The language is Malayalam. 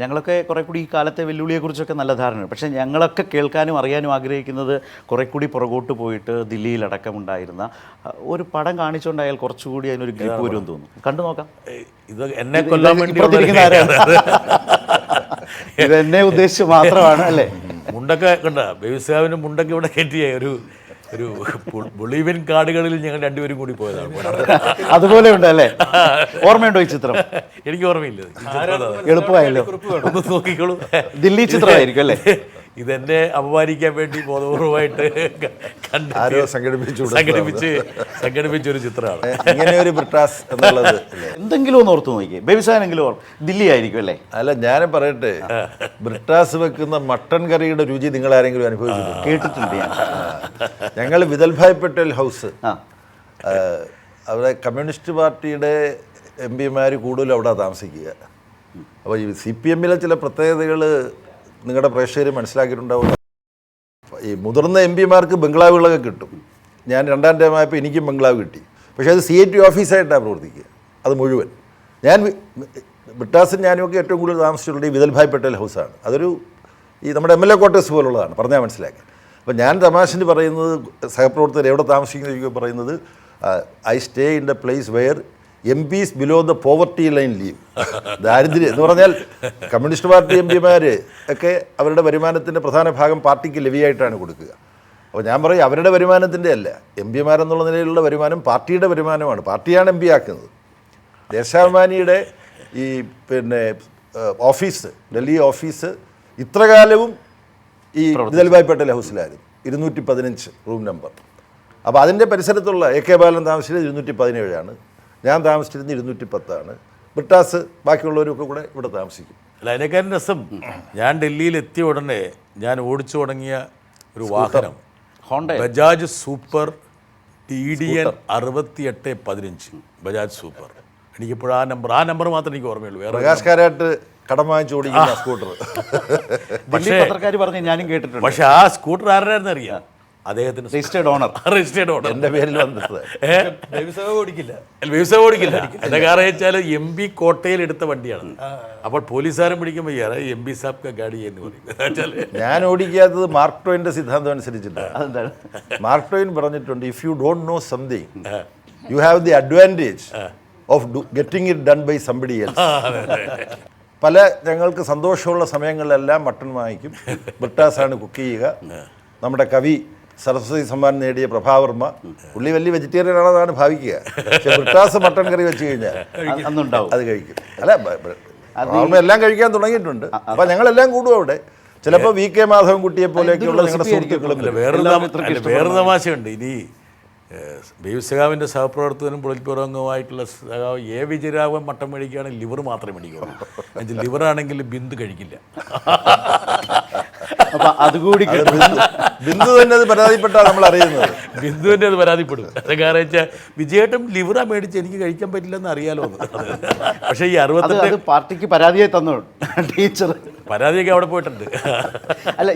ഞങ്ങളൊക്കെ കുറേ കൂടി ഈ കാലത്തെ വെല്ലുവിളിയെക്കുറിച്ചൊക്കെ നല്ല ധാരണയുണ്ട്. പക്ഷേ ഞങ്ങളൊക്കെ കേൾക്കാനും അറിയാനും ആഗ്രഹിക്കുന്നത് കുറേ കൂടി പുറകോട്ട് പോയിട്ട് ദില്ലിയിലടക്കമുണ്ടായിരുന്ന ഒരു പടം കാണിച്ചുകൊണ്ടായാൽ കുറച്ചുകൂടി അതിനൊരു ഗ്രിപ്പ് വരുമെന്ന് തോന്നുന്നു. കണ്ടു നോക്കാം. ഇത് എന്നെ കൊല്ലാൻ വേണ്ടി ഇത് എന്നെ ഉദ്ദേശിച്ച് മാത്രമാണ് അല്ലേ? മുണ്ടൊക്കെ കണ്ട ബേബിസാവിന് മുണ്ടൊക്കെ ഇവിടെ കയറ്റിയ ഒരു ബൊളീവിയൻ കാടുകളിൽ ഞങ്ങൾ രണ്ടുപേരും കൂടി പോയതാണ്. അതുപോലെ ഉണ്ട് അല്ലേ? ഓർമ്മയുണ്ടോ ഈ ചിത്രം? എനിക്ക് ഓർമ്മയില്ല. എളുപ്പമായല്ലോ, ഒന്ന് നോക്കിക്കോളൂ. ദില്ലി ചിത്രമായിരിക്കും അല്ലേ? ഇതെന്നെ അപമാനിക്കാൻ വേണ്ടി ബോധപൂർവമായിട്ട് സംഘടിപ്പിച്ച ഒരു ചിത്രമാണ്. ഇങ്ങനെ ഒരു ബ്രിട്ടാസ് എന്നുള്ളത് എന്തെങ്കിലും ഒന്ന് ഓർത്ത് നോക്കിയേ. ബേബിസാനെങ്കിലും ദില്ലി ആയിരിക്കും അല്ലേ? അല്ല, ഞാനും പറയട്ടെ, ബ്രിട്ടാസ് വെക്കുന്ന മട്ടൺ കറിയുടെ രുചി നിങ്ങൾ ആരെങ്കിലും അനുഭവിച്ചിട്ടുണ്ട്? കേട്ടിട്ടുണ്ട് ഞാൻ. ഞങ്ങൾ വിദൽഭായ് പട്ടേൽ ഹൗസ്, അവിടെ കമ്മ്യൂണിസ്റ്റ് പാർട്ടിയുടെ MP കൂടുതലും അവിടെ താമസിക്കുക. അപ്പോൾ ഈ CPM ചില പ്രത്യേകതകൾ നിങ്ങളുടെ പ്രേക്ഷകർ മനസ്സിലാക്കിയിട്ടുണ്ടാവും. ഈ മുതിർന്ന MP ബംഗ്ലാവുകളൊക്കെ കിട്ടും. ഞാൻ 2ാം ടൈം ആയപ്പോൾ എനിക്കും ബംഗ്ലാവ് കിട്ടി. പക്ഷേ അത് CIT ഓഫീസായിട്ടാണ് പ്രവർത്തിക്കുക, അത് മുഴുവൻ. ഞാൻ ബ്രിട്ടാസും ഞാനുമൊക്കെ ഏറ്റവും കൂടുതൽ താമസിച്ചിട്ടുള്ളത് ഈ വിദൽഭായ് പട്ടേൽ ഹൗസാണ്. അതൊരു ഈ നമ്മുടെ MLA ക്വാർട്ടേഴ്സ് പോലുള്ളതാണ്, പറഞ്ഞാൽ മനസ്സിലാക്കി. അപ്പോൾ ഞാൻ തമാശന് പറയുന്നത്, സഹപ്രവർത്തകർ എവിടെ താമസിക്കുന്നതൊക്കെ പറയുന്നത്, I stay in the place where MPs below the poverty line leave. ദാരിദ്ര്യം എന്ന് പറഞ്ഞാൽ കമ്മ്യൂണിസ്റ്റ് പാർട്ടി MP ഒക്കെ അവരുടെ വരുമാനത്തിൻ്റെ പ്രധാന ഭാഗം പാർട്ടിക്ക് ലെവിയായിട്ടാണ് കൊടുക്കുക. അപ്പോൾ ഞാൻ പറയും, അവരുടെ വരുമാനത്തിൻ്റെ അല്ല, MP എന്നുള്ള നിലയിലുള്ള വരുമാനം പാർട്ടിയുടെ വരുമാനമാണ്. പാർട്ടിയാണ് MP ആക്കുന്നത്. ദേശാഭിമാനിയുടെ ഈ ഓഫീസ്, ഡൽഹി ഓഫീസ് ഇത്രകാലവും ഈ വിദൽഭായ് പട്ടേൽ ഹൗസിലായിരുന്നു, 215 റൂം നമ്പർ. അപ്പോൾ അതിൻ്റെ പരിസരത്തുള്ള AK ബാലൻ താമസിച്ചത് 217ആണ്, ഞാൻ താമസിച്ചിരുന്നത് 210ആണ്. ബ്രിട്ടാസ് ബാക്കിയുള്ളവരൊക്കെ കൂടെ ഇവിടെ താമസിക്കും. അല്ല, അതിനേക്കാളും രസം, ഞാൻ ഡൽഹിയിൽ എത്തിയ ഉടനെ ഞാൻ ഓടിച്ചു തുടങ്ങിയ ഒരു വാഹനം Bajaj super TDN 6815 Bajaj super. എനിക്കിപ്പോഴും ആ നമ്പർ മാത്രമേ എനിക്ക് ഓർമ്മയുള്ളൂ. വേറെ പ്രകാശ്കാരായിട്ട് കടം വാങ്ങിച്ചു ഓടിക്കുന്ന സ്കൂട്ടർ. പത്രക്കാർ പറഞ്ഞ് ഞാനും കേട്ടിട്ടുണ്ട്. പക്ഷെ ആ സ്കൂട്ടർ ആരായിരുന്നു അറിയാം? അദ്ദേഹത്തിന് രജിസ്റ്റേർഡ് ഓണർ. എൻ്റെ പേരിൽ വന്നത്. ഓടിക്കില്ല. എന്താ കാരണം വെച്ചാൽ MP കോട്ടയിൽ എടുത്ത വണ്ടിയാണ്. അപ്പോൾ പോലീസുകാരൻ പിടിക്കുമ്പോൾ MP സാബ് ഗാഡി എന്ന് പറയും. ഞാൻ ഓടിക്കാത്തത് മാർക്ക് ട്വൈൻ്റെ സിദ്ധാന്തം അനുസരിച്ചിട്ടാണ്. മാർക്ക് ട്വൈൻ പറഞ്ഞിട്ടുണ്ട്, if you don't know something you have the advantage of getting it done by somebody else. പല ഞങ്ങൾക്ക് സന്തോഷമുള്ള സമയങ്ങളിലെല്ലാം മട്ടൺ വാങ്ങിക്കും. ബ്രിട്ടാസാണ് കുക്ക് ചെയ്യുക. നമ്മുടെ കവി സരസ്വതി സമ്മാനം നേടിയ പ്രഭാവർമ്മ, പുള്ളി വലിയ വെജിറ്റേറിയൻ ആണെന്നാണ് ഭാവിക്കുക. പക്ഷെ ബ്രിട്ടാസ് മട്ടൺ കറി വെച്ച് കഴിഞ്ഞാൽ അത് കഴിക്കും. അല്ല, പ്രഭാവർമ്മ എല്ലാം കഴിക്കാൻ തുടങ്ങിയിട്ടുണ്ട്. അപ്പോൾ ഞങ്ങളെല്ലാം കൂടും അവിടെ. ചിലപ്പോൾ VK മാധവൻകുട്ടിയെ പോലെയൊക്കെയുള്ള ഞങ്ങളുടെ സുഹൃത്തുക്കളും. വേറൊരു തമാശയുണ്ട്. ഇനി ബേബിസഖാവിൻ്റെ സഹപ്രവർത്തകനും പൊളിറ്റ്ബ്യൂറോ സഖാവ് A വിജയരാഘവൻ മട്ടൻ മേടിക്കുകയാണെങ്കിൽ ലിവർ മാത്രമേ മേടിക്കുള്ളൂ. എന്നുവെച്ചാൽ ലിവറാണെങ്കിൽ ബിന്ദു കഴിക്കില്ല. അപ്പം അതുകൂടി ബിന്ദു തന്നെ അത് പരാതിപ്പെട്ടാണ് നമ്മൾ അറിയുന്നത്. ബിന്ദു തന്നെ അത് പരാതിപ്പെടും. അത് കാരണം വെച്ചാൽ വിജയേട്ടൻ ലിവറാ മേടിച്ച് എനിക്ക് കഴിക്കാൻ പറ്റില്ലെന്ന് അറിയാലോ. പക്ഷേ ഈ 68 പാർട്ടിക്ക് പരാതിയായി തന്നു ടീച്ചർ. പരാതിയൊക്കെ അവിടെ പോയിട്ടുണ്ട്. അല്ല,